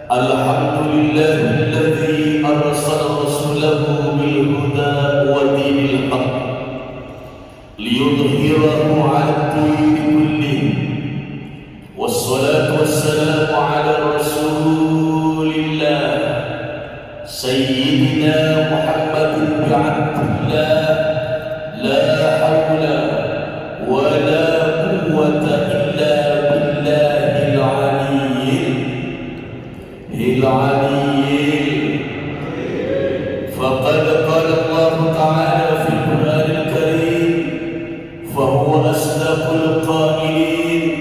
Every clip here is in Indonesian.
Alhamdulillahilladzi arsala rasulahu bil huda wa dinil haqq liyudhhirahu 'ala ad-dini kullihi. Wassalatu wassalamu 'ala rasulillah sayyidina Muhammadin bi 'abdillah la hawla wa la quwwata illa billahil 'aliyyil 'aliyyil. Faqad qala Allah ta'ala fil Qur'anil Karim fa huwa asdaqul qailin.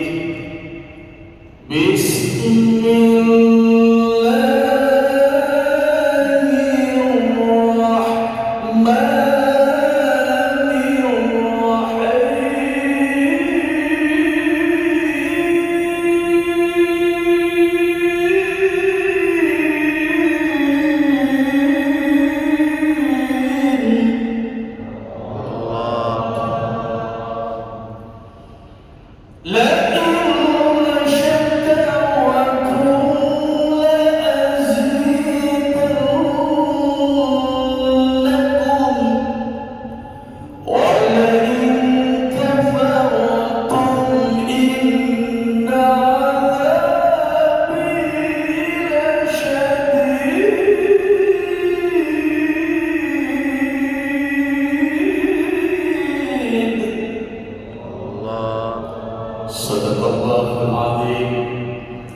Sadaqallahul azim.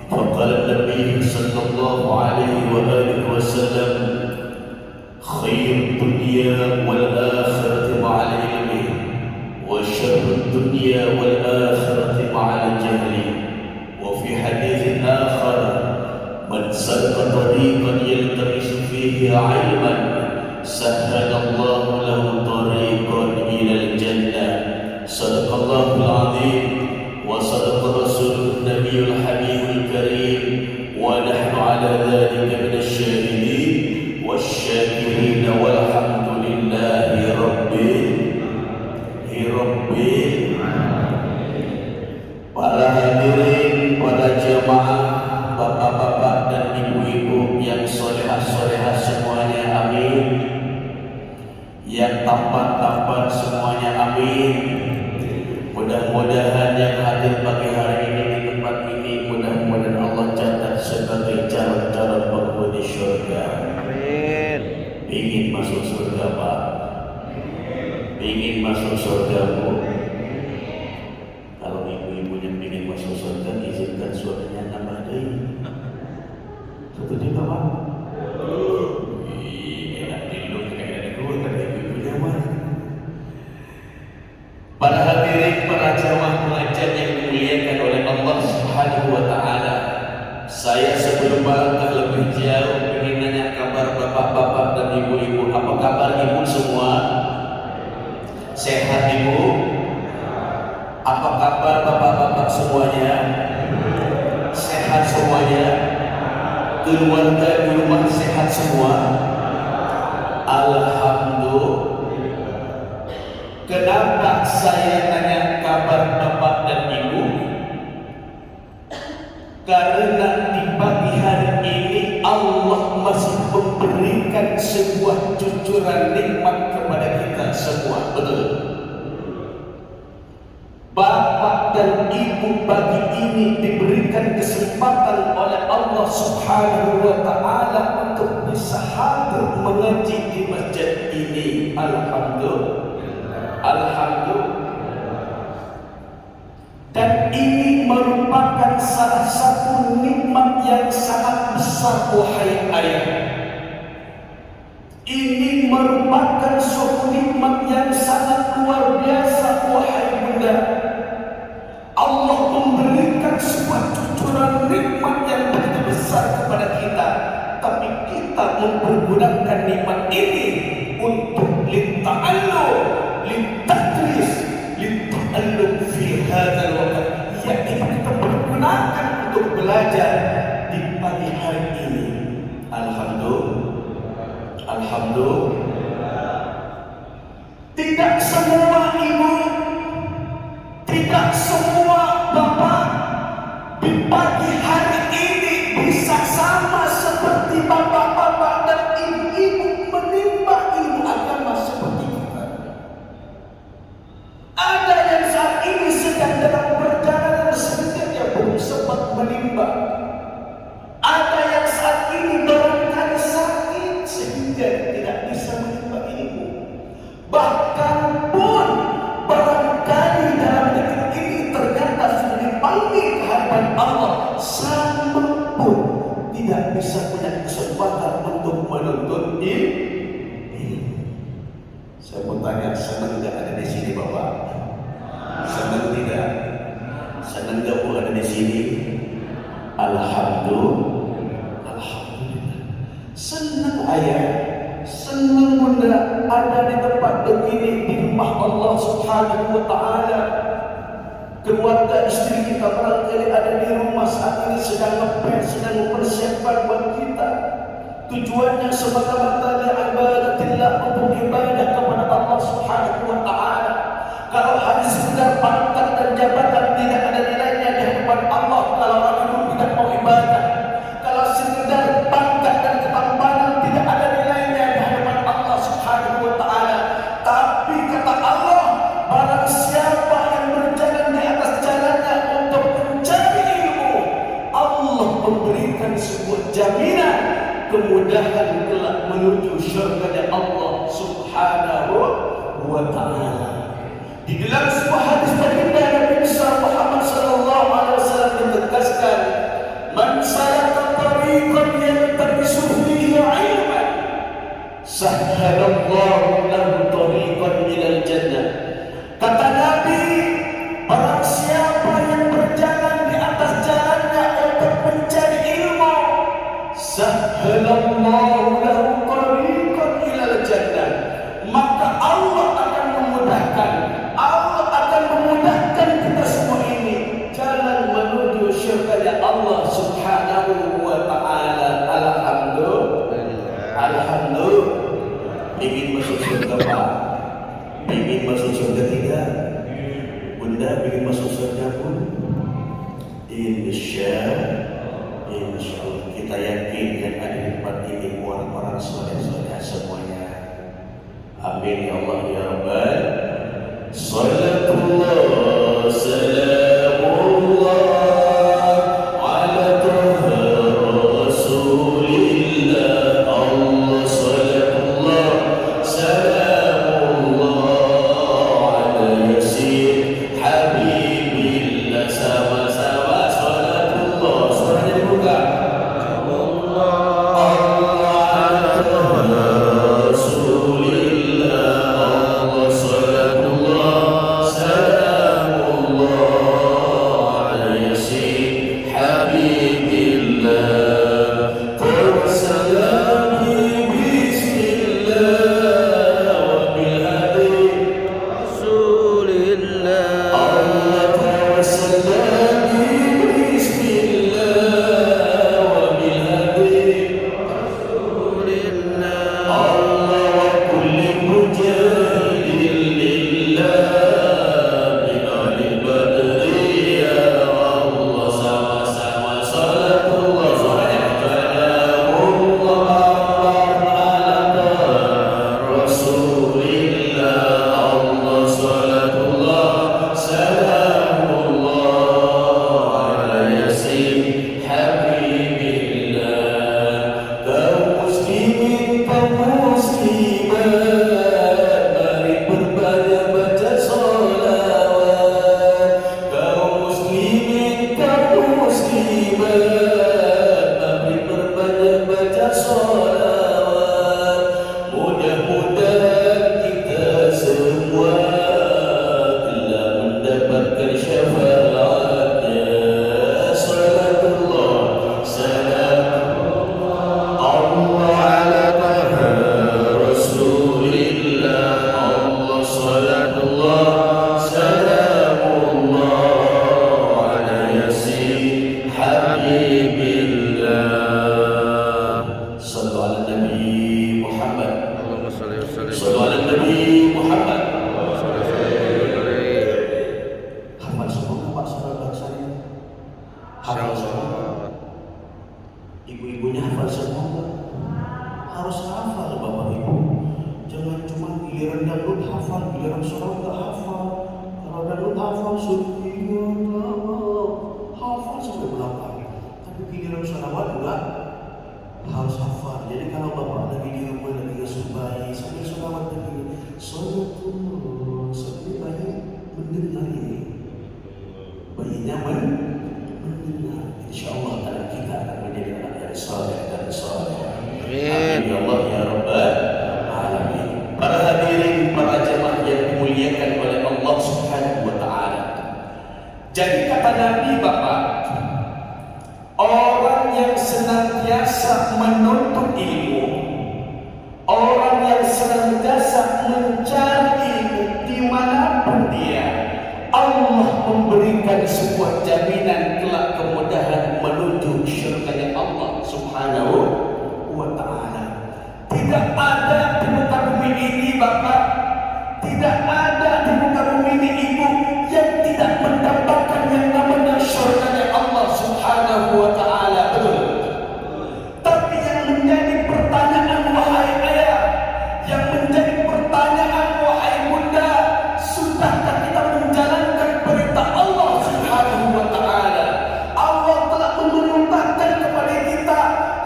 Faqala Nabi sallallahu alaihi wa alihi wasallam, khairud dunya wal akhirati ma'al ilmi wa syarrud dunya wal akhirati ma'al jahli. Wa fi haditsin akhar, man salaka tariqan yaltamisu fihi 'ilman sahhalallahu lahu tariqan ilal jannah. Sadaqallahul azim. وصدق رسول النبي الحبيب الكريم ونحن على ذلك من الشاهدين والشاكرين والحمد لله رب Para hadirin, para jemaah, bapak-bapak dan ibu-ibu yang solehah-solehah semuanya, amin. Yang tampan-tampan semuanya, amin. Mudah-mudahan yang hadir pagi hari ini di tempat ini, mudah-mudahan Allah catat sebagai calon-calon penghuni surga. Amin. Ingin masuk surga, Pak? Ingin masuk surga, Bu? Kalau ibu-ibu yang ingin masuk surga, izinkan suaminya nambah deh. Setuju, Pak? Enak dulu kayak dulu tadi ibu-ibunya mah. Para hadirin, para jamaah pengajian yang dimuliakan oleh Allah Subhanahu wa taala. Saya sebelum melangkah lebih jauh ingin nanya kabar bapak-bapak dan ibu-ibu. Apa kabar ibu semua? Sehat ibu? Apa kabar bapak-bapak semuanya? Sehat semuanya? Keluarga di rumah sehat semua? Alhamdulillah. Kenapa saya tanya kabar bapak dan ibu? Karena di pagi hari ini Allah masih memberikan sebuah cucuran nikmat kepada kita semua. Betul? Bapak dan ibu pagi ini diberikan kesempatan oleh Allah Subhanahu wa ta'ala untuk bisa hadir mengaji di masjid ini. Alhamdulillah. Dan ini merupakan salah satu nikmat yang sangat besar, wahai ayah. Ini merupakan suatu nikmat yang sangat luar biasa, wahai bunda. Allah memberikan sebuah cucuran nikmat yang begitu besar kepada kita, tapi kita mempergunakan nikmat ini untuk litadris, lita'allum fi hadzal waqt, yakni kita pergunakan untuk belajar di pagi hari ini. Alhamdulillah. Tidak semua ibu, tidak semua bapak di pagi hari ini bisa sama bisa punya kesempatan untuk menuntut ilmu. Saya mau tanya, senang tidak ada di sini Bapak? Senang tidak? Senang tidak pun ada di sini? Alhamdulillah. Senang ayah, senang bunda ada di tempat begini di rumah Allah Subhanahu wa Ta'ala. Keluarga istri kita barangkali ada di rumah saat ini sedang ngepres, sedang mempersiapkan buat kita. Tujuannya semata-mata ibadatillah, untuk ibadah kepada Allah Subhanahu wa Ta'ala. Kalau hanya sekedar pangkat dan jabatan tidak ada nilainya di hadapan Allah kalau orang itu tidak mau ibadah. Kalau sekedar pangkat dan ketampanan tidak ada nilainya di hadapan Allah Subhanahu wa Ta'ala. Tapi kata Allah, barang siapa yang berjalan di atas jalannya untuk mencari ilmu, Allah memberikan sebuah jaminan kemudahan kelak menuju syurga Allah Subhanahu wa Ta'ala. Di dalam sebuah hadis baginda Nabi Muhammad sallallahu alaihi wasallam ditegaskan, "Man salaka tariqan yaltamisu fihi 'ilman, sahhalallahu lahu tariqan ilal jannah." Kata Nabi, barang siapa yang berjalan di atas jalannya untuk mencari ilmu, sahhalallahu lahu tariqan ilal jannah, maka Allah akan memudahkan kita semua ini jalan menuju syurga Allah Subhanahu wa Ta'ala. Alhamdulillah. Ingin masuk surga Pak? Ingin masuk surga tidak? Bunda ingin masuk surga pun? Insyaallah kita yakin yang ada di tempat ini orang-orang soleh-soleh semuanya. Amin ya Allah ya Rabbal. Salatullah salamullah ala taha rasulillah. Allah salatullah salamullah ala yasin habibillah. Sama-sama salatullah, suaranya dibuka. Hafal semua. Ibu-ibunya hafal semua enggak? Harus hafal Bapak Ibu. Jangan cuma giliran dangdut hafal, giliran sholat enggak hafal. Kalau dangdut hafal hafal sampai belakang. Tapi giliran sholawat enggak harus hafal. Jadi kalau Bapak lagi di rumah lagi ngasuh bayi sambil sholawat begini, sholatullah sampai bayi mendengar ini. Bayinya mendengar. InsyaAllah anak kita akan menjadi anak yang saleh. Amin ya Allah ya Rabbal Alamin. Para hadirin, para jemaah yang dimuliakan oleh Allah Subhanahu wa Ta'ala. Jadi kata Nabi, Bapak, orang yang senantiasa menuntut ilmu, orang yang senantiasa mencari ilmu dimanapun dia, Allah memberikan sebuah jaminan kelak kemudahan menuju syurga Allah Subhanahu wa Ta'ala. Tidak ada di muka bumi ini, Bapak, tidak ada di muka bumi ini, Ibu, yang tidak mendapatkan yang namanya syurga Allah Subhanahu wa Ta'ala. Betul. Tapi yang menjadi pertanyaan, wahai ayah, yang menjadi pertanyaan, wahai bunda, sudahkah kita menjalankan perintah Allah Subhanahu wa Ta'ala? Allah telah memerintahkan kepada kita,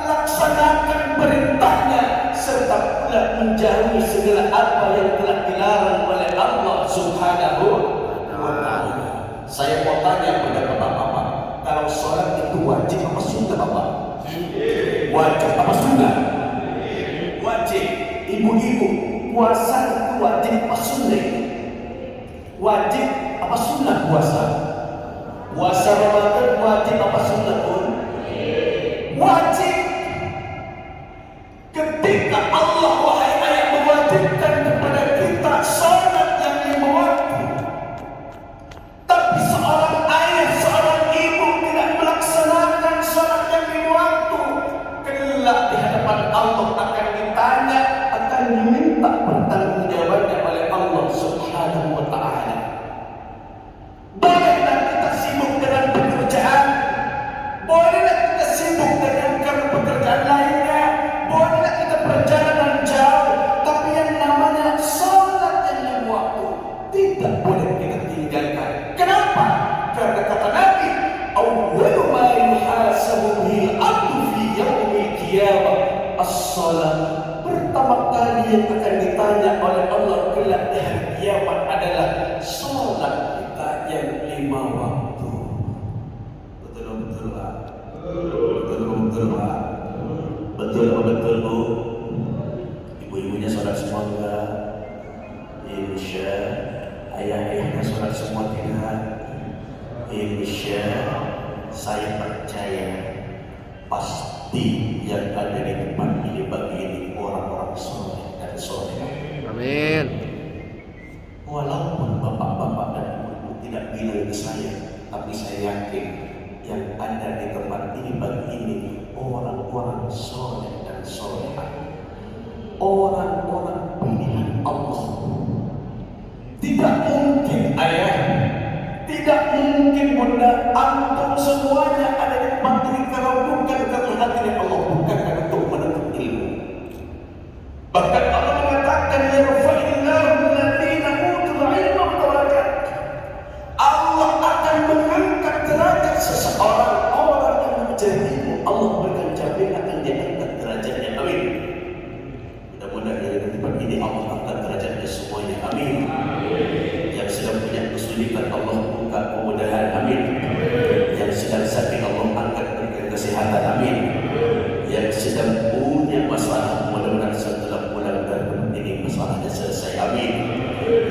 laksanakan perintahnya serta pula menjauhi segala apa yang telah dilarang oleh Allah Subhanahu wa Ta'ala. Saya mau tanya kepada bapak-bapak, kalau sholat itu wajib apa sunnah, Bapak? Wajib apa sunnah? Wajib. Ibu-ibu, puasa itu wajib apa sunnah? Wajib apa sunnah puasa? Puasa Ramadan wajib apa sunnah pun? Wajib. Ketika Allah, wahai ayah, mewajibkan kepada kita sholat yang 5 waktu, tapi seorang ayah, seorang ibu tidak melaksanakan sholat yang 5 waktu, kelak di hadapan Allah akan ditanya, akan diminta pertanggungjawabannya oleh Allah Subhanahu wa Ta'ala. Bolehlah kita sibuk dengan pekerjaan, bolehlah kita sibuk dengan pekerjaan lainnya, bolehlah kita perjalanan jauh, tapi yang namanya sholat yang 5 waktu tidak boleh kita tinggalkan. Kenapa? Karena kata Nabi, awwalu ma yuhasabu bihil abdu fi yaumil qiyamah as-shalah. Pertama kali yang akan ditanya oleh Allah kelak di hari kiamat adalah sholat kita yang 5 waktu. Betul Pak? Betul Pak? Betul Bu? Ibu-ibunya sholat semua enggak? Insya ayah-ayahnya sholat semua tidak? Insya saya percaya pasti yang ada di depan ini bagi ini orang-orang soleh dan soleh. Amin. Walaupun bapak-bapak dan ibu tidak bilang ke saya, tapi saya yakin yang ada di tempat ini bagi ini orang-orang soleh dan solehah, orang-orang pilihan Allah. Tidak mungkin ayah, tidak mungkin bunda, antum semuanya ada di tempat ini kalau bukan karena hatinya Allah, bukan karena untuk menuntut ilmu. Bahkan Allah mengatakan, yarfa'illahu alladziina utul ilma darajat. Allah akan mengangkat derajat seseorang, orang yang mencari ilmu. Allah berikan jaminan akan diangkat derajatnya. Amin. Mudah-mudahan yang di tempat ini Allah angkat derajatnya semuanya. Amin. Yang sedang punya kesulitan Allah buka kemudahan. Amin. Yang sedang sakit Allah angkat berikan kesehatan. Amin. Yang sedang punya masalah mudah-mudahan setelah pulang dari tempat ini masalahnya selesai. Amin.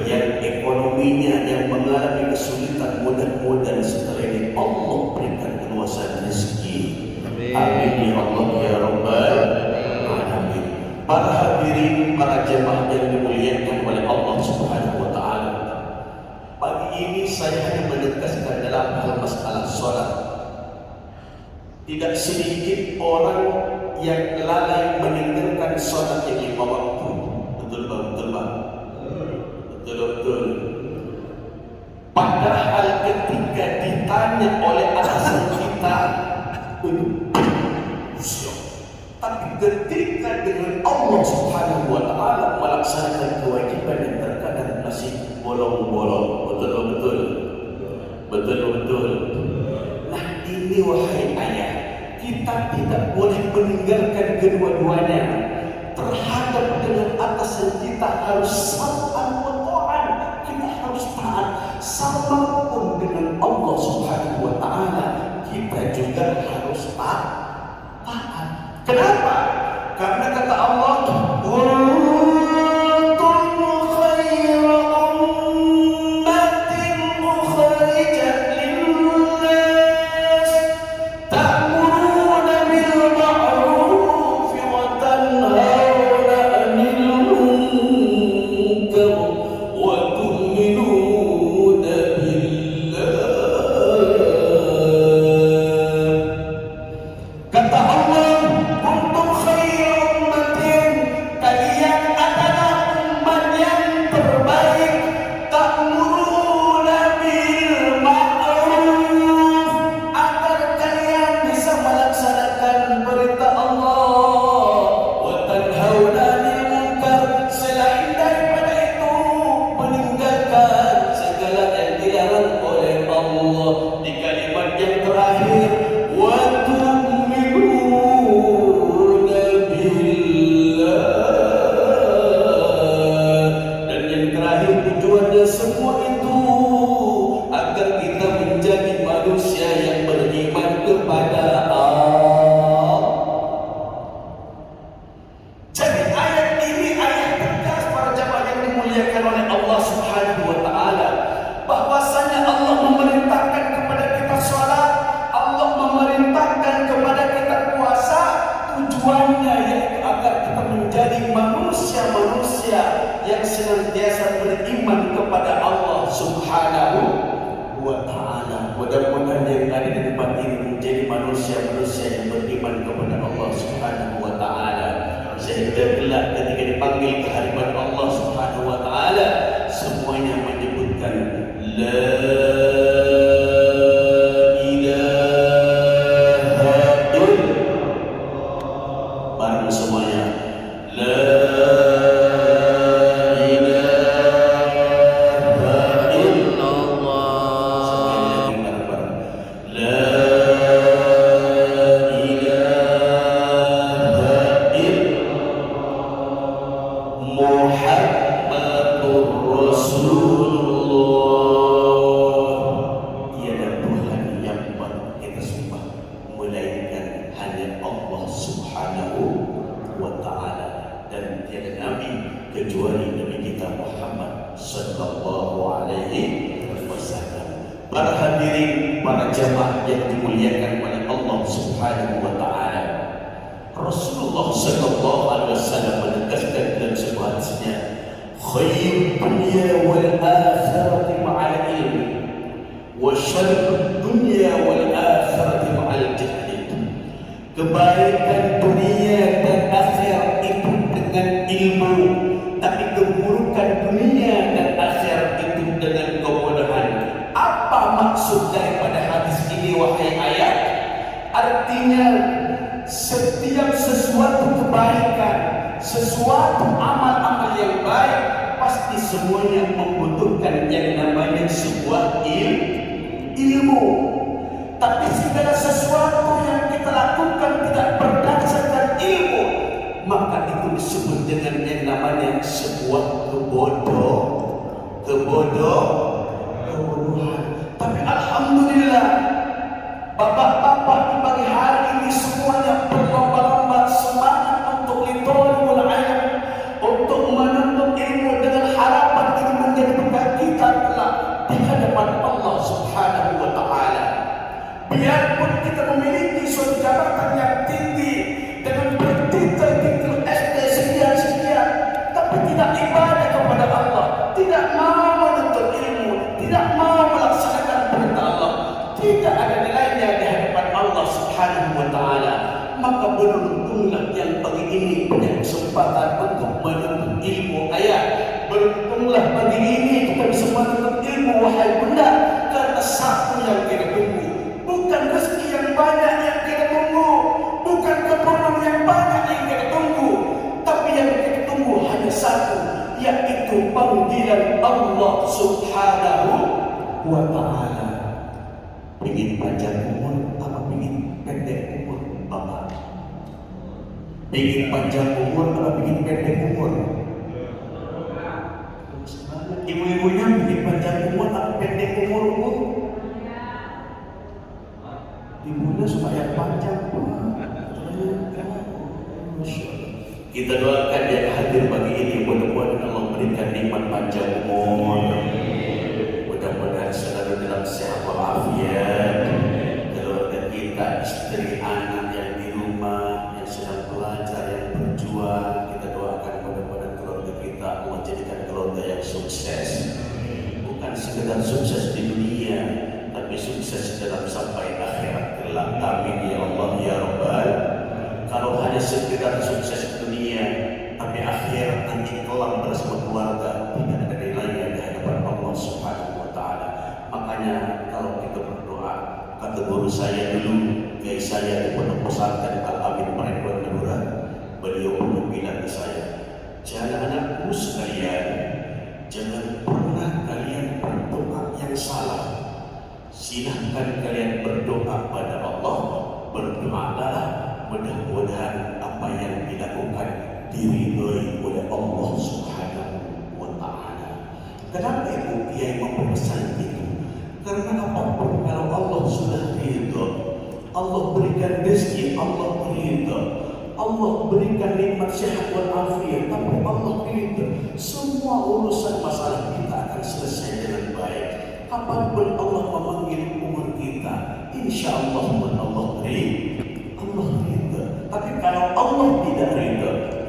Yang ekonominya yang mengalami kesulitan mudah-mudahan setelah ini Allah berikan keluasan rezeki. Amin ya Allah ya Rabbal Alamin. Para hadirin, para jemaah yang dimuliakan oleh Allah Subhanahu wa Ta'ala, pagi ini saya hanya menegaskan dalam hal masalah sholat. Tidak sedikit orang yang lalai meninggalkan sholat yang 5 waktu. Betul Pak? Betul Pak? Betul. Padahal ketika ditanya oleh atasan kita, tapi ketika dengan Allah Subhanahu wa Ta'ala melaksanakan kewajiban yang terkadang masih bolong-bolong. Betul. Nah ini wahai ayah, kita tidak boleh meninggalkan kedua-duanya. Terhadap dengan atasan kita harus sam'an wa ta'an, kita harus taat. Sama pun dengan Allah Subhanahu wa Ta'ala, kita juga harus taat. Kenapa? Karena kata Allah tujuannya yaitu agar kita menjadi manusia-manusia yang senantiasa beriman kepada Allah Subhanahu wa Ta'ala. Mudah-mudahan yang ada di tempat ini menjadi manusia-manusia yang beriman kepada Allah Subhanahu wa Ta'ala, sehingga kelak ketika dipanggil ke hadapan Allah Subhanahu wa Ta'ala semuanya menyebutkan la kecuali Nabi kita Muhammad sallallahu alaihi wasallam. Para hadirin, para jamaah yang dimuliakan oleh Allah Subhanahu wa Ta'ala, Rasulullah sallallahu alaihi wasallam menegaskan dalam sebuah hadisnya, khairud dunya wal akhirati ma'al ilmi wa syarrud dunya wal akhirati ma'al jahli. Kebaikan dunia dan akhirat itu dengan ilmu, tapi keburukan dunia dan akhirat itu dengan kebodohan. Apa maksud daripada hadis ini wahai ayat? Artinya setiap sesuatu kebaikan, sesuatu amal-amal yang baik, pasti semuanya membutuhkan yang namanya sebuah ilmu. Tapi segala sesuatu yang kita lakukan tidak berdasarkan ilmu, maka itu disebut dengan yang namanya sebuah kebodohan. Tapi alhamdulillah, bapak-bapak di pagi hari ini semuanya berlomba-lomba semangat untuk litolibul ilm, untuk menuntut ilmu dengan harapan ini menjadi bekal kita kelak di hadapan Allah Subhanahu wa Ta'ala. Biarpun kita memiliki suatu jabatan yang tinggi dengan bertitel SD sekian, tapi tidak ibadah kepada Allah, tidak mau menuntut ilmu, tidak mau melaksanakan perintah Allah, tidak ada nilainya di hadapan Allah Subhanahu wa Ta'ala, maka beruntunglah yang pagi ini punya kesempatan untuk menuntut ilmu. Beruntunglah pagi ini kita bisa menuntut ilmu wahai bunda, karena satu yang kita tunggu bukan rezeki yang banyak yang kita tunggu, bukan keturunan yang banyak yang kita tunggu, tapi yang kita tunggu hanya satu, yaitu panggilan Allah Subhanahu wa Ta'ala. Ingin panjang umur apa ingin pendek umur, Bapak? Ingin panjang umur apa ingin pendek umur? Ibu-ibunya ingin panjang umur apa pendek umur, Bu? Ibunya supaya panjang. Kita doakan yang hadir pagi ini, mudah-mudahan Allah berikan nikmat panjang umur, mudah-mudahan selalu dalam sehat walafiat, keluarga kita, istri, anak yang di rumah, yang sedang belajar, yang berjuang, kita doakan mudah-mudahan keluarga kita Allah jadikan keluarga yang sukses, bukan sekedar sukses di dunia, tapi sukses dalam sampai akhirat kelak. Amin ya Allah ya Rabbal. Kalau hanya sekedar sukses di dunia, tapi akhirat nanti kelak bersama keluarga, tidak ada nilainya di hadapan Allah Subhanahu wa Ta'ala. Makanya kalau kita berdoa, kata guru saya dulu, kiai saya di pondok pesantren Al-Amin Maridwan Madura, beliau pun bilang ke saya, jangan anakku sekalian, jangan pernah kalian berdoa yang salah. Silahkan kalian berdoa pada Allah, berdoalah mudah-mudahan apa yang dilakukan diridhoi oleh Allah Subhanahu wa Ta'ala. Kenapa Ibu Kiai mempesan itu? Karena apapun kalau Allah sudah ridho, Allah berikan rezeki, Allah ridho, Allah berikan nikmat sehat wal afiat, tapi Allah ridho, semua urusan masalah kita akan selesai dengan baik. Apapun Allah memanggil umur kita, insya Allah Allah ridho. Tapi kalau Allah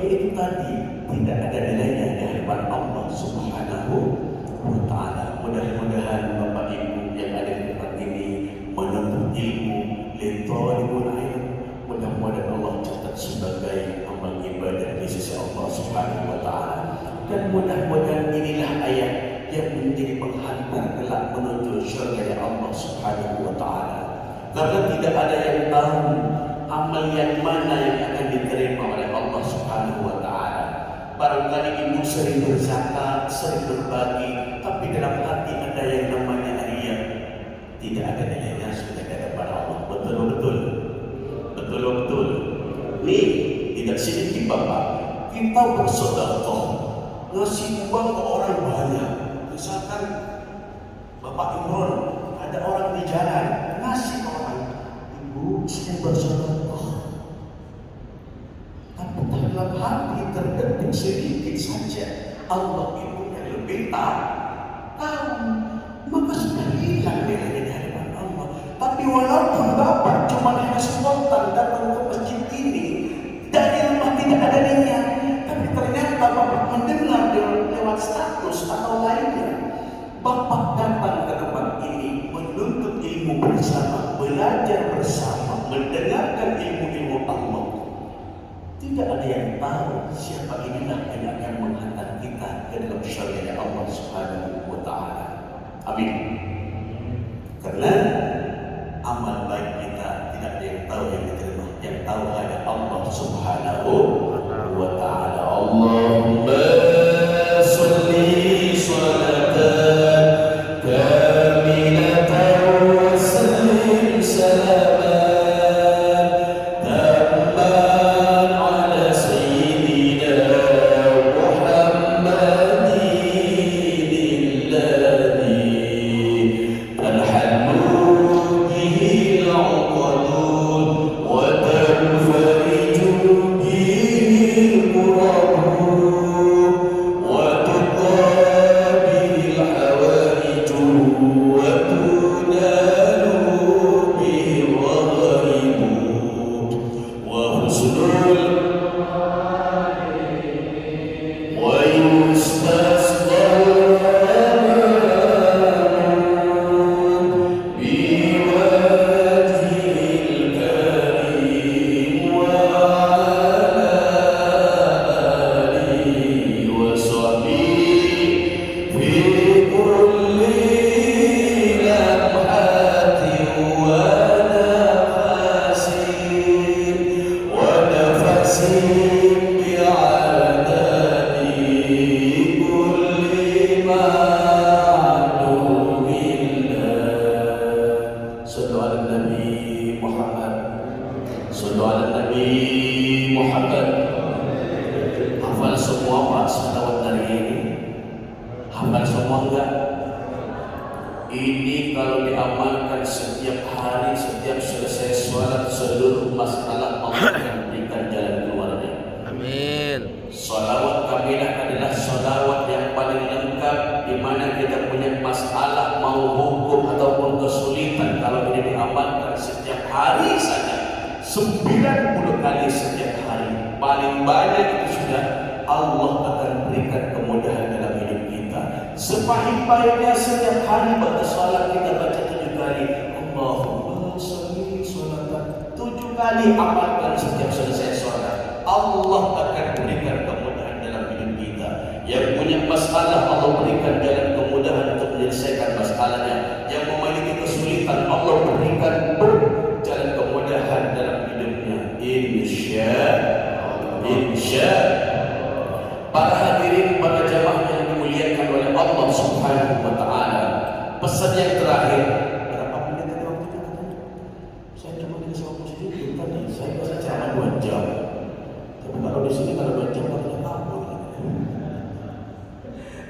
yaitu tadi tidak ada nilainya di hadapan Allah Subhanahu wa Ta'ala. Mudah-mudahan Bapak Ibu yang ada di tempat ini menuntut ilmu, litolibul ilm, mudah-mudahan Allah catat sebagai amal ibadah di sisi Allah Subhanahu wa Ta'ala. Dan mudah-mudahan inilah ayat yang menjadi penghantar kelak menuju syurga Allah Subhanahu wa Ta'ala. Karena tidak ada yang tahu amal yang mana yang akan diterima oleh Allah Subhanahu wa Ta'ala. Barangkali ibu sering berzakat, sering berbagi, tapi dalam hati ada yang namanya riya. Tidak ada nilainya sudah di hadapan Allah. Betul-betul. Betul-betul. Nih, tidak sedikit Bapak, kita bersedekah, ngasih uang ke orang banyak. Misalkan Bapak Imron, ada orang di jalan, ngasih ke orang, ibu saya bersedekah. Tapi dalam hati terdetik sedikit saja, Allah itu yang lebih tahu, maka sudah hilang nilainya di hadapan Allah. Tapi walaupun Bapak cuma hanya spontan datang ke masjid ini, dari rumah tidak ada niat, tapi ternyata Bapak mendengar lewat status atau lainnya, Bapak datang ke tempat ini menuntut ilmu bersama, belajar bersama, mendengarkan ilmu-ilmu Allah. Tidak ada yang tahu siapa inilah yang akan menghantar kita ke dalam syurga Allah Subhanahu wa Ta'ala. Amin. Karena amal baik kita tidak ada yang tahu yang diterima, yang tahu hanya Allah Subhanahu wa Ta'ala. Allahumma sholli sholatan kamilatan wa sallim salaman tamman ala sayyidina Muhammadin alladhi talhallu bihi al-uqadun wa tanfariju bihi al-qurabun wa tuqabil al-hawaij wa tunalu bihi al-ghaib wa husnul wa yustasqa Hafal semua Pak selawat dari ini? Hafal semua enggak? Ini kalau diamalkan setiap hari, setiap selesai sholat, seluruh masalah Allah akan berikan jalan keluarnya. Amin. Salawat kamilah adalah salawat yang paling lengkap, di mana kita punya masalah mau hukum ataupun kesulitan. Kalau ini diamalkan setiap hari saja 90 kali setiap hari, paling banyak itu sudah Allah akan berikan kemudahan dalam hidup kita. Sepahit-pahitnya setiap hari pada salat kita baca 7 kali Allahumma sholli sholatan, 7 kali amalkan setiap selesai salat. Allah akan berikan kemudahan dalam hidup kita. Yang punya masalah Allah berikan jalan kemudahan untuk menyelesaikan masalahnya. Yang memiliki kesulitan Allah berikan jalan kemudahan dalam hidupnya. Insya. Para hadirin, para jamaah yang dimuliakan oleh Allah Subhanahu wa Ta'ala, pesan yang terakhir. Berapa menit tadi waktu itu? Saya cuma dikasih waktu sedikit tadi. Saya bisa ceramah 2 jam. Tapi kalau di sini kalau 2 jam katanya kabur.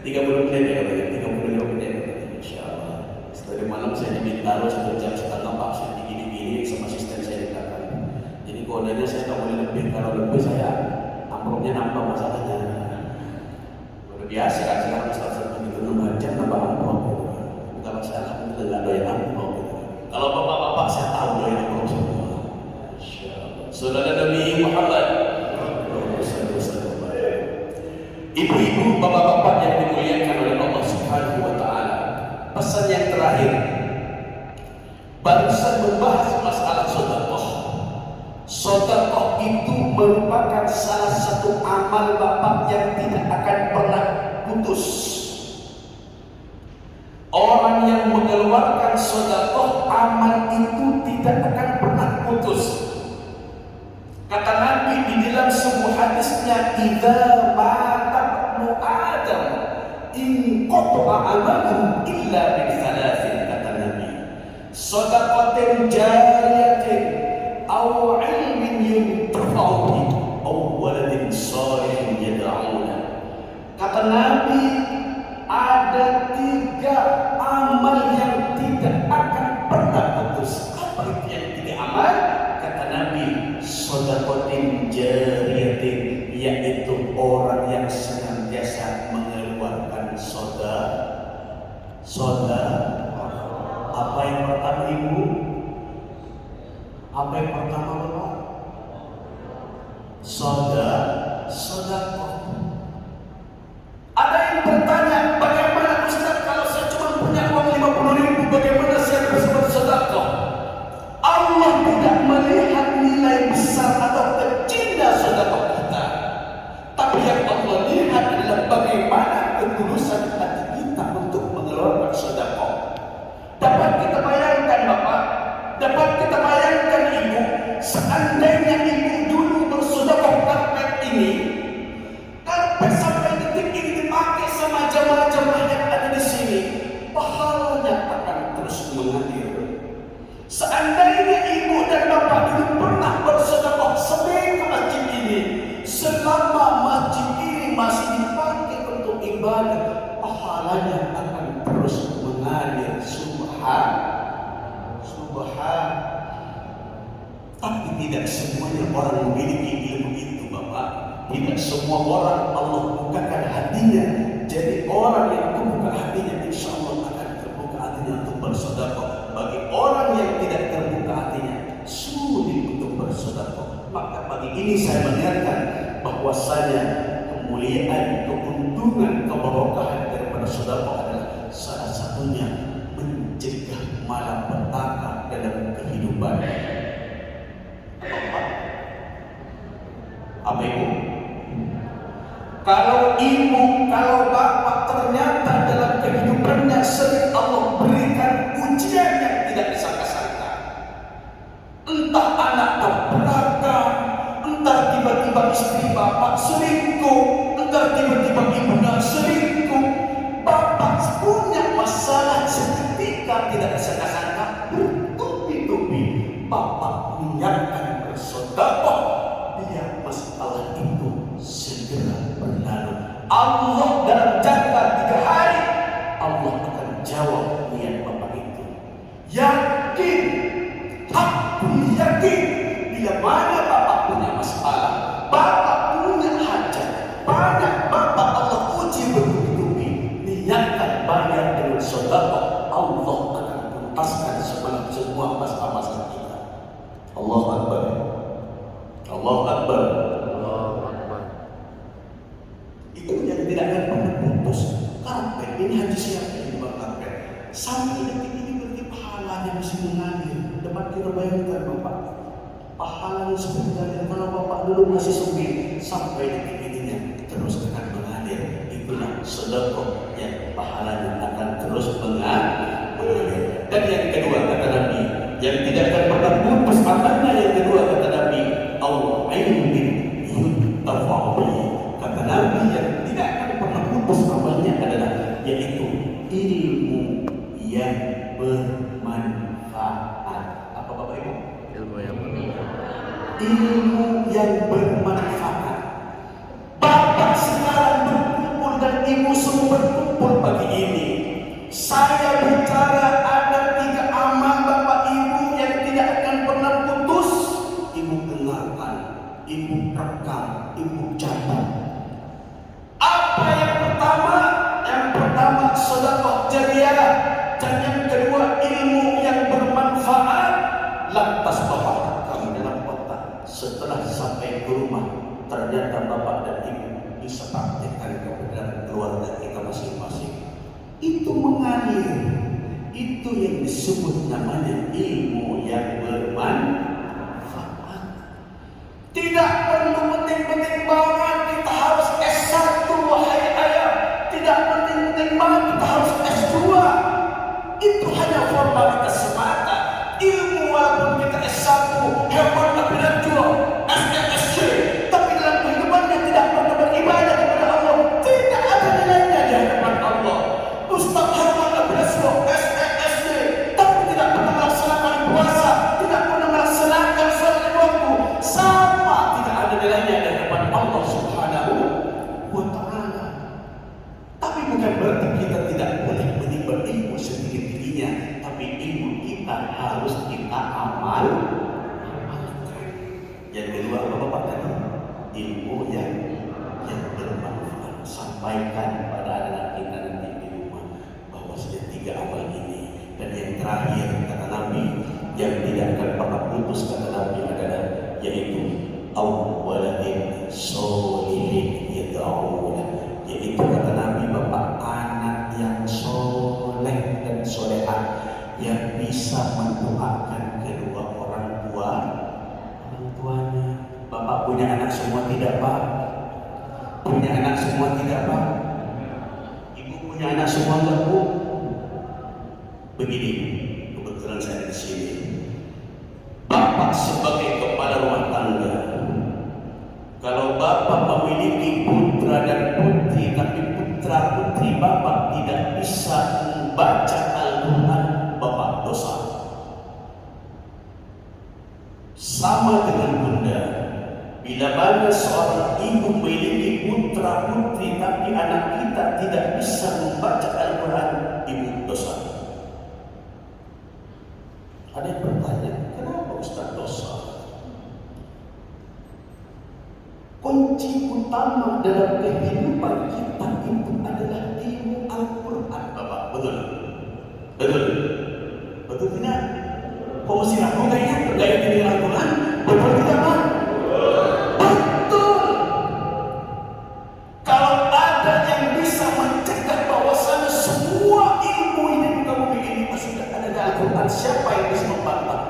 30 menit ya katanya, 35 menit katanya. Insya Allah. Setelah malam saya diminta 1 jam setengah Pak, saya digini-gini sama asisten saya di belakang. Jadi kodenya saya tak boleh lebih. Kalau lebih saya amplopnya nambah masalahnya. Luar biasa kan sekarang Ustaz begitu membaca nambah amplop. Bukan masalah, itu nggak doyan amplop. Kalau bapak-bapak saya tahu doyan amplop semua. Saudara Nabi Muhammad. Ibu, bapak-bapak yang dimuliakan oleh Allah Subhanahu wa taala. Pesan yang terakhir, barusan membahas masalah sedekah. Sedekah itu merupakan salah satu amal bapak yang tidak akan pernah putus. Orang yang mengeluarkan sedekah, amal itu tidak akan pernah putus. Kata Nabi di dalam sebuah hadisnya, "Idza mata ibnu Adam, in qata'a amaluhu illa min thalathin," kata Nabi. Shadaqatin jariyatin aw 'ilmin yuntafa'u bihi aw waladin shalihin yad'u lahu. Kata Nabi, ada 3 amal yang tidak akan pernah putus. Apa itu yang 3 amal? Kata Nabi, shadaqatin jariyatin, yaitu orang yang senantiasa mengeluarkan sedekah. Apa yang pertama Ibu? Apa yang pertama Bapak? Sedekah. Ada yang bertanya, bagaimana Ustaz kalau saya cuma punya uang 50.000, bagaimana saya bisa bersedekah? Allah tidak melihat nilai besar atau kecilnya sedekah kita, tapi yang Allah lihat adalah bagaimana ketulusan hati kita untuk mengeluarkan sedekah. Dapat kita bayangkan Bapak, dapat kita bayangkan Ibu, seandainya Ibu dulu bersedekah karpet ini, karpet sampai detik ini dipakai sama jamaah-jamaah yang ada di sini, pahalanya akan terus mengalir. Seandainya Ibu dan Bapak dulu pernah bersedekah sering ke masjid ini, selama masjid ini masih dipakai untuk ibadah, pahalanya akan terus mengalir. Subhan. Tapi tidak semuanya orang memiliki ilmu itu Bapak. Tidak semua orang Allah bukakan hatinya. Jadi orang yang membuka hatinya, insya Allah akan terbuka hatinya untuk bersedekah. Bagi orang yang tidak terbuka hatinya, sulit untuk bersedekah. Maka pagi ini saya mengingatkan bahwasanya kemuliaan, keuntungan, keberkahan daripada sedekah adalah salah satunya mencegah malapetaka dalam kehidupan. Apa Ibu? Kalau Bapak ternyata dalam kehidupannya sering Allah berikan ujian yang tidak disangka-sangka, entah anak tabrakan, entah tiba-tiba istri Bapak selingkuh, entah tiba-tiba ibunya selingkuh, Bapak punya masalah seketika tidak disangka-sangka, bertubi-tubi Bapak niatkan bersedekah biar masalah itu segera berlalu. Allah dalam jangka 3 hari Allah akan jawab niat Bapak itu. Yakin, hakul yakin, bila mana Bapak punya masalah, Bapak punya hajat, banyak Bapak Allah uji bertubi-tubi, niatkan bayar dengan sedekah, Allah akan tuntaskan semua masalah kita. Allahu Akbar. Allahu Akbar. Itu yang tidak akan pernah putus. Karpet ini hadis siapa yang dibuat karpet? Sampai detik ini berarti pahalanya masih mengalir. Dapat kita bayangkan Bapak, pahalanya seperti tadi. Kalau Bapak dulu masih sepi, sampai detik ini terus akan mengalir. Itulah sedekah yang pahalanya akan terus mengalir. Dan yang kedua kata Nabi, yang tidak akan pernah putus amalnya, yang kedua kata Nabi, au ilmin yuntafa'u bihi. Kata Nabi, yang tidak akan pernah putus amalnya adalah yaitu ilmu yang bermanfaat. Apa Bapak Ibu? Ilmu yang bermanfaat. Bapak sekarang berkumpul dan Ibu semua berkumpul pagi ini. Saya bicara ada 3 amal Bapak Ibu yang tidak akan pernah putus. Ibu dengarkan, Ibu rekam, Ibu catat. Apa yang pertama? Yang pertama sedekah jariyah, dan yang kedua ilmu yang bermanfaat. Lantas Bapak rekam dalam otak. Setelah sampai ke rumah, ternyata Bapak dan Ibu bisa praktekkan kepada keluarga kita masing-masing. Itu mengalir. Itu yang disebut namanya ilmu yang bermanfaat. Tidak perlu penting-penting banget kita harus S1, wahai ayah. Tidak penting-penting banget kita harus S2. Itu hanya formalitas semata. Ilmu walaupun kita S1, hebat tapi najwa, SMSC, tapi dalam kehidupannya tidak pernah beribadah kepada Allah, tidak ada nilainya di hadapan Allah. Ustaz hebat tapi najwa, SMSC, tapi tidak pernah melaksanakan puasa, tidak pernah melaksanakan sholat waktu, sama tidak ada nilainya di hadapan Allah Subhanahu wa Ta'ala. Tapi bukan berarti kita tidak boleh menimba ilmu setinggi-tingginya, tapi ilmu kita harus kita amalkan. Yang kedua apa Bapak tadi? Ilmu yang bermanfaat. Sampaikan pada anak kita nanti di rumah bahwa sudah 3 amal ini. Dan yang terakhir kata Nabi yang tidak akan pernah putus kata Nabi adalah yaitu awwaladin sholihin yad'una, yaitu kata Nabi Bapak anak yang soleh dan solehah yang bisa mendoakan kedua orang tuanya. Bapak punya anak semua tidak Pak? Punya anak semua tidak Pak? Ibu punya anak semua enggak Bu? Begini, kebetulan saya di sini. Bapak sebagai kepala rumah tangga, kalau Bapak memiliki putra dan putri, tapi putra putri Bapak tidak bisa membaca Al-Quran, Bapak dosa. Sama dengan Bunda, bila mana seorang ibu memiliki putra putri, tapi anak kita tidak bisa membaca Al-Quran, ibu dosa. Ada yang bertanya, kenapa Ustaz dosa? Kunci utama dalam kehidupan kita itu adalah ilmu Al-Quran, Bapak. Betul? Betul? Betul tidak? Kok mesti ragu kayaknya bergaya dengan Al-Quran? Betul tidak Pak? Betul! Kalau ada yang bisa mencegah bahwasanya semua ilmu ini muka bumi ini sudah ada di Al-Quran, siapa yang bisa membantah?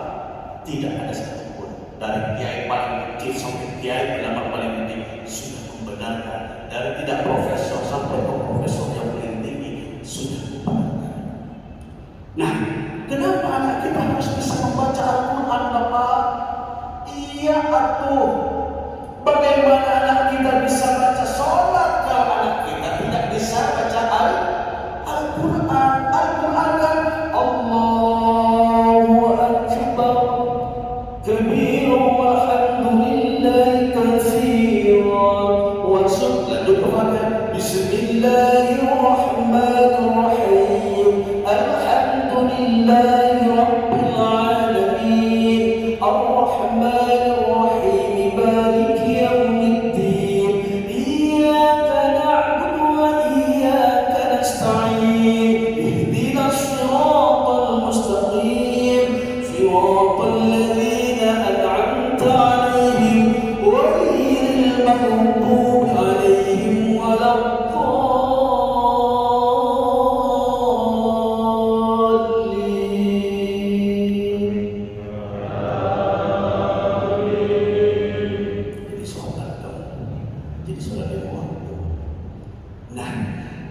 Tidak ada satupun. Dari kiai paling kecil sampai kiai ulama paling tinggi sudah membenarkan. Dari tidak profesor sampai ke profesor yang paling tinggi sudah membenarkan. Nah, kenapa anak kita harus bisa membaca Al-Quran Bapak? Iya atuh. Bagaimana anak kita bisa baca sholat kalau anak kita tidak bisa baca Al-Quran? Al-Quran kan Allahu Akbar kabira walhamdulillahi katsira wa subhanallah bismillahirrahmanirrahim alhamdulillahi rabbil alamin arrahmanir rahim maliki yaumiddin iyyaka na'budu wa iyyaka nasta'in ihdinas siratal mustaqim siratal ladzina an'amta 'alaihim ghairil maghdubi 'alaihim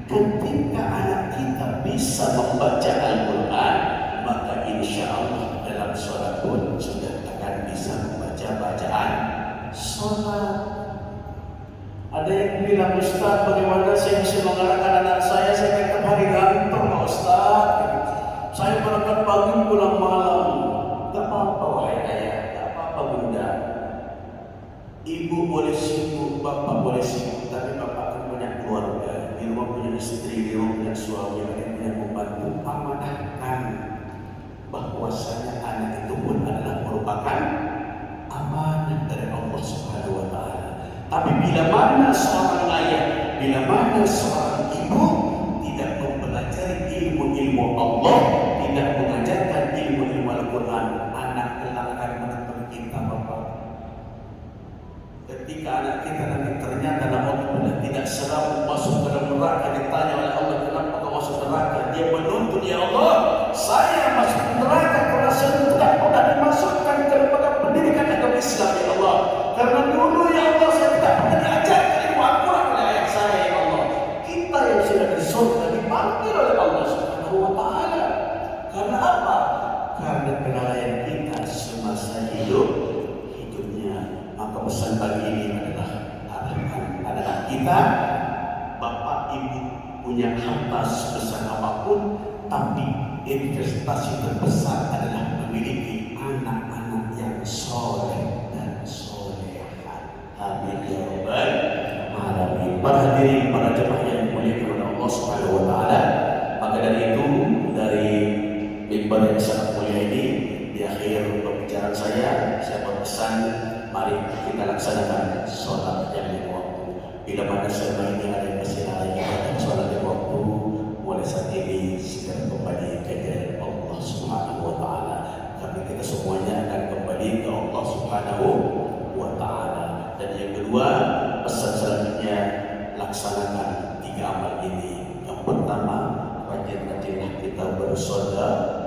ketika anak kita bisa membaca Al-Quran, maka insya Allah dalam sholat pun sudah akan bisa membaca bacaan sholat. Ada yang bilang, Ustaz, bagaimana saya bisa mengarahkan anak saya tiap hari ngantor Pak Ustaz? Saya berangkat pagi pulang malam. Gak apa-apa wahai ayah, gak apa-apa bunda. Ibu boleh sibuk, bapak boleh sibuk, tapi bapak kan punya keluarga, di rumah punya istri, di rumah punya suami, ada punya pembantu. Amanahkan bahwasanya anak itu pun adalah merupakan amanah dari Allah Subhanahu wa Ta'ala. Tapi bila mana seorang ayah, bila mana seorang ibu tidak mempelajari ilmu-ilmu Allah, tidak mengajarkan ilmu-ilmu Al-Quran, anak kelak akan menentang kita Bapak. Ketika anak kita nanti ternyata tidak kita, bapak ibu punya harta sebesar apapun, tapi investasi terbesar adalah memiliki anak-anak yang soleh dan soleha. Amin ya rabbal alamin. Para hadirin, para jemaah yang dimuliakan oleh Allah Subhanahu wa taala, maka dari itu, dari mimbar yang sangat mulia ini, di akhir pembicaraan saya berpesan, mari kita laksanakan sholat yang lima waktu. Bila mana selama ini ada yang masih lalai dan sholat lima waktu, mulai saat ini segera kembali ke Allah Subhanahu wa taala. Karena kita semuanya akan kembali ke Allah Subhanahu wa taala. Dan yang kedua, pesan selanjutnya, laksanakan 3 amal ini. Yang pertama, rajin-rajinlah kita bersedekah.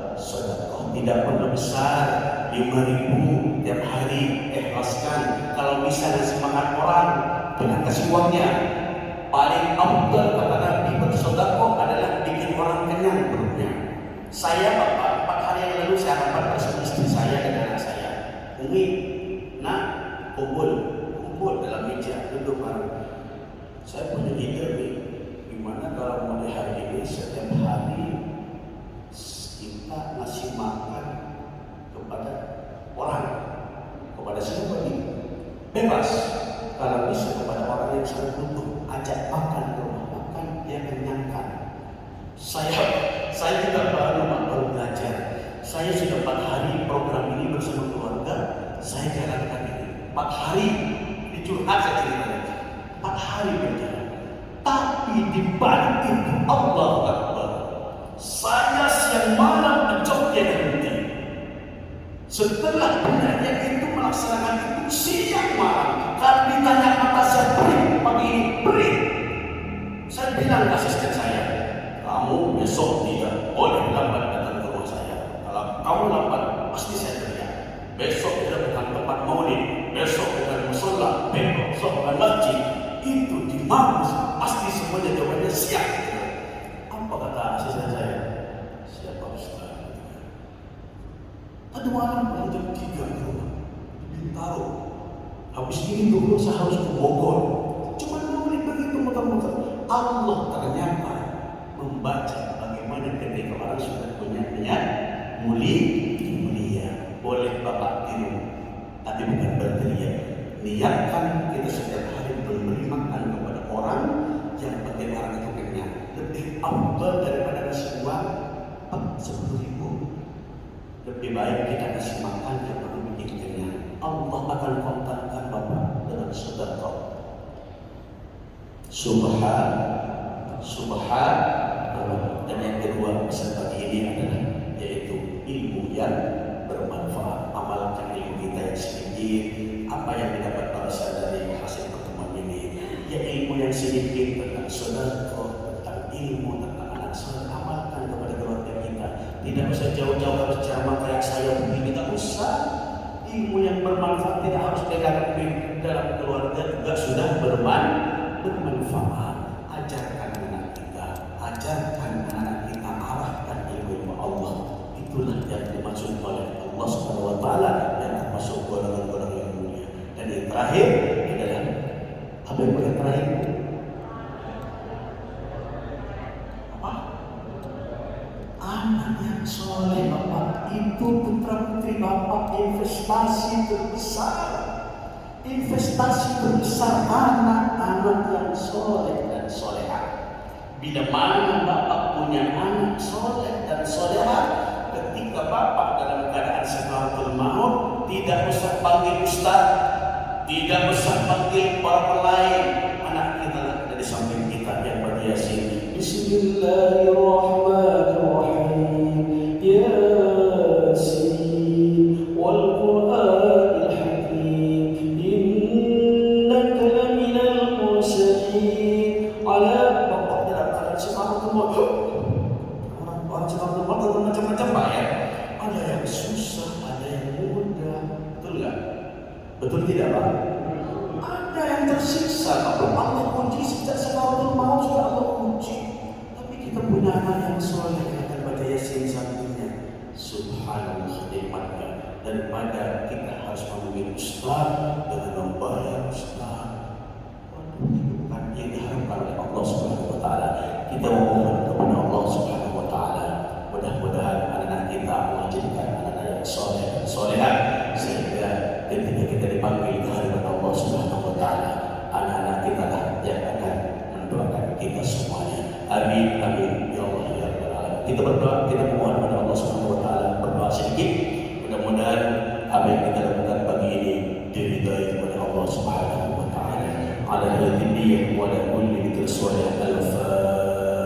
Tidak perlu besar, 5.000 tiap hari, ikhlaskan. Kalau bisa ngasih makan orang, jangan kasih uangnya. Paling afdal kata Nabi bersedekah adalah bikin orang kenyang perutnya. Saya bapak 4 hari yang lalu saya rapat bersama istri saya dan anak saya. Umi, nak, kumpul dalam meja, duduk bareng. Saya punya ide nih, gimana kalau mulai hari ini setiap hari kita ngasih makan kepada orang, kepada siapa nih? Bebas. Kalau bisa kepada orang yang sangat butuh, ajak makan ke rumah makan, dia kenyangkan. Saya juga baru belajar. Saya sudah 4 hari program ini bersama keluarga. Saya jalankan ini 4 hari, dicurhat saya ceritanya. 4 hari berjalan. Tapi di balik itu, Allahu Akbar, saya siang malam mencoknya berhenti. Setelah benarnya itu melaksanakan itu siang malam. Kalau ditanya mata saya beri, pagi ini beri. Saya bilang ke asisten saya, kamu besok tidak boleh lambat datang ke rumah saya. Kalau kamu lambat, pasti saya teriak. Besok tidak bukan tempat maulid, besok bukan musola, besok bukan masjid. Itu di mampus, pasti semuanya jawabannya siap. Apa kata asisten saya? Siapa Ustaz? Tadi malam pulang jam 3 di rumah, di Bintaro. Habis ini dulu saya harus ke Bogor. Cuma maulid begitu muter-muter. Allah ternyata membaca bagaimana ketika orang sudah punya niat mulia. Boleh bapak tiru, tapi bukan berteriak. Niatkan kita setiap hari memberi makan kepada orang yang bagian orang itu kenyang. Lebih afdal daripada nasi uang 10.000. Lebih baik kita kasih makan yang bikin kenyang. Allah akan kontakkan bapak dengan sedekah. Subhanallah. Dan yang kedua pesan pagi ini adalah yaitu ilmu yang bermanfaat. Amalkan ilmu kita yang sedikit. Apa yang didapat balasan dari hasil pertemuan ini? Ya ilmu yang sedikit tentang sedekah, tentang ilmu, tentang anak soleh. Amalkan kepada keluarga kita. Tidak usah jauh-jauh harus ceramah kayak saya begini, tidak usah. Ilmu yang bermanfaat tidak harus pegang dalam keluarga juga sudah bermanfaat. Ajarkan anak kita, arahkan ilmu Allah. Itulah yang dimaksud oleh Allah Subhanahu wa taala yang termasuk golongan-golongan yang mulia. Dan yang terakhir adalah apa yang terakhir? Apa? Anak yang soleh, bapak. Itu putra putri bapak investasi terbesar anak-anak yang soleh dan soleha. Bila mana bapak punya anak soleh dan soleha, ketika bapak dalam keadaan sakaratul maut, tidak usah panggil ustaz, tidak usah panggil para lain. Anak kita ada di samping kita yang beryasin. Bismillahirrahmanirrahim. Yasin wal Qur'anil Hakim. Innaka laminal mursalin. Ala bapak dalam keadaan sakaratul maut. Orang sakaratul maut itu macam-macam Pak ya. Ada yang susah, ada yang mudah. Betul nggak? Betul tidak Pak? Ada yang tersiksa. Kalau Allah kunci sejak sakaratul maut sudah Allah kunci. Tapi kita punya anak yang soleh yang akan baca Yasin sampingnya. Subhanallah nikmatnya. Daripada kita harus memanggil ustaz dengan membayar ustaz. Waduh, itu bukan kita berdoa, kita mohon kepada Allah Subhanahu wa taala, berdoa sedikit. Mudah-mudahan apa yang kita lakukan pagi ini diridai oleh Allah Subhanahu wa taala. Ala hadhihi niyyah wa ala kulli dzikr salih al-Fatihah.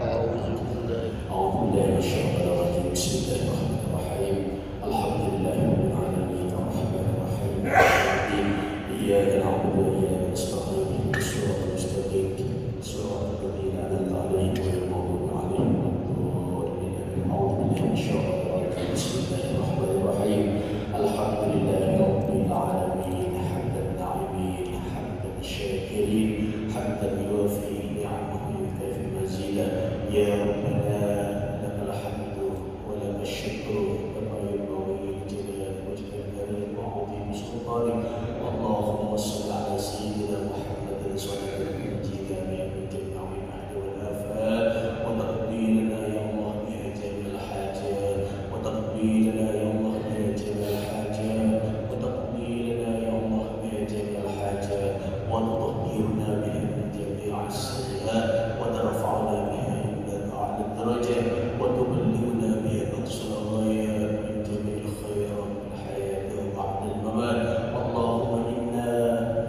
A'udzu billahi minasyaitonir rajim. Bismillahirrahmanirrahim. Alhamdulillahirabbil alamin arrahmanir rahim. Iyyaka na'budu wa iyyaka nasta'in. Shiratal mustaqim. Shiratal ladzina an'amta 'alaihim ghairil maghdubi 'alaihim waladdallin. A'udzu billahi minasyaitonir rajim. Bismillahirrahmanirrahim. Alhamdulillahirabbil alamin. Hamdan na'imin, hamdan syakirin, hamdan yuwafi ni'amahu yukafi mazidah. Ya Rabbana lakal hamdu wa lakal syukru kama yanbaghi li jalali wajhikal karim wa 'azimi sultanik. Allahumma shalli ala sayyidina Muhammadin sallallahu alaihi wa sallam min jami'il ahli wal afat wa taqbilna ya Allah biha jami'al hajat wa taqbilna ya Allah biha jami'al hajat wa taqbilna ya Allah biha jami'al hajat wa tutahhirna biha min jami'is sayyi'at wa tarfa'na biha ila a'la darajat wa tuballighna biha aqsal ghayat min jami'il khairat fil hayati wa ba'da al-mamat. Allahumma inna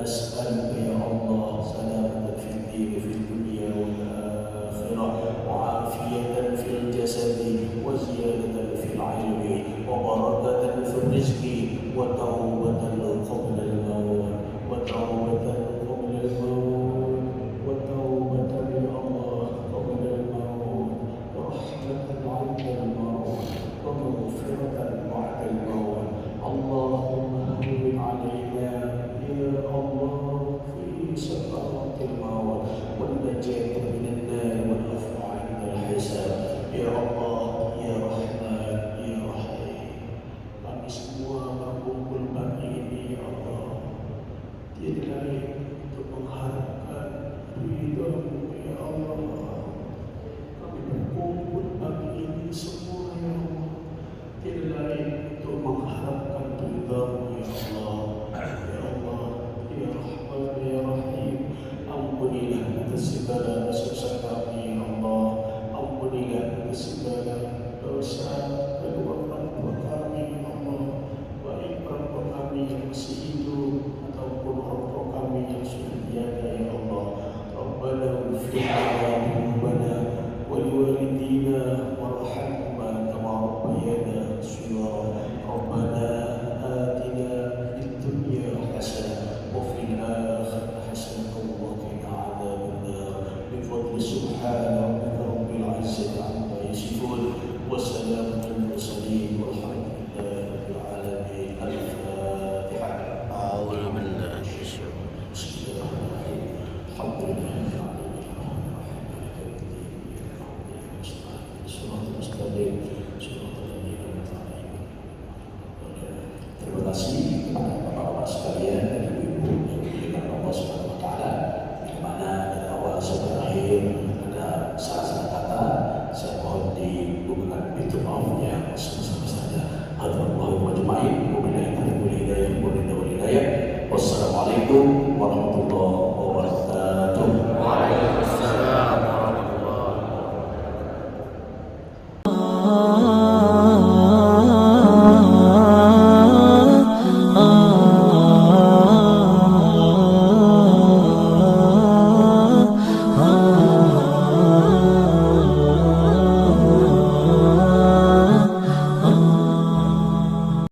nas'aluka ya Allah salamatan fid din fid dunya wal akhirah wa 'afiyatan fil jasadi wa ziyadatan fil 'ilmi wa barakatan fil rizqi wa tawbatan qabla al-maut wa tawbatan qabla al-maut wa tawbatan ya Allah qabla al-maut wa rahmatan 'inda al-maut wa maghfiratan ba'da al-maut. Allahumma hawwin 'alaina ya Allah fi sakaratil maut wal najat minan nar wal afwa 'inda al-hisab. Ya Allah, ya Rahman, ya Rahim. Kami semua berkumpul pagi ini ya Allah, tiada lain untuk mengharapkan ridha-Mu ya Allah. Kami berkumpul pagi ini semua ya Allah, tiada lain untuk mengharapkan ridha-Mu ya Allah. Ya Allah, ya Rahman, ya Rahim, ampunilah atas segala dosa kami ya Allah. Ampunilah atas segala dosa kedua orang tua kami ya Allah, baik orang tua kami yang masih hidup ataupun orang tua kami yang sudah tiada ya Allah. Rabbana ighfir lana dhunubana wa liwalidina warhamhuma kama rabbayana shighara. Rabbana atina fid dunya hasanah wa fil akhirati hasanah wa qina adzabannar. Bi fadli subhana rabbika rabbil izzati 'amma yasifun wa salamun 'alal mursalin walhamdulillahi rabbil alamin. Al-Fatihah. A'udzu billahi minasy syaithanir rajim. Alhamdulillahirabbil alamin Shiratal mustaqim. Shiratal ladzina an'amta 'alaihim. Terima kasih kepada bapak-bapak sekalian dan ibu-ibu yang dimuliakan Allah Subhanahu wa taala. Di mana dari awal sampai akhir ada salah-salah kata saya mohon dibukakan pintu maafnya sebesar-besarnya. Alhamdulillah wa ajma'in wa billahi taufiq wal hidayah. Wassalamualaikum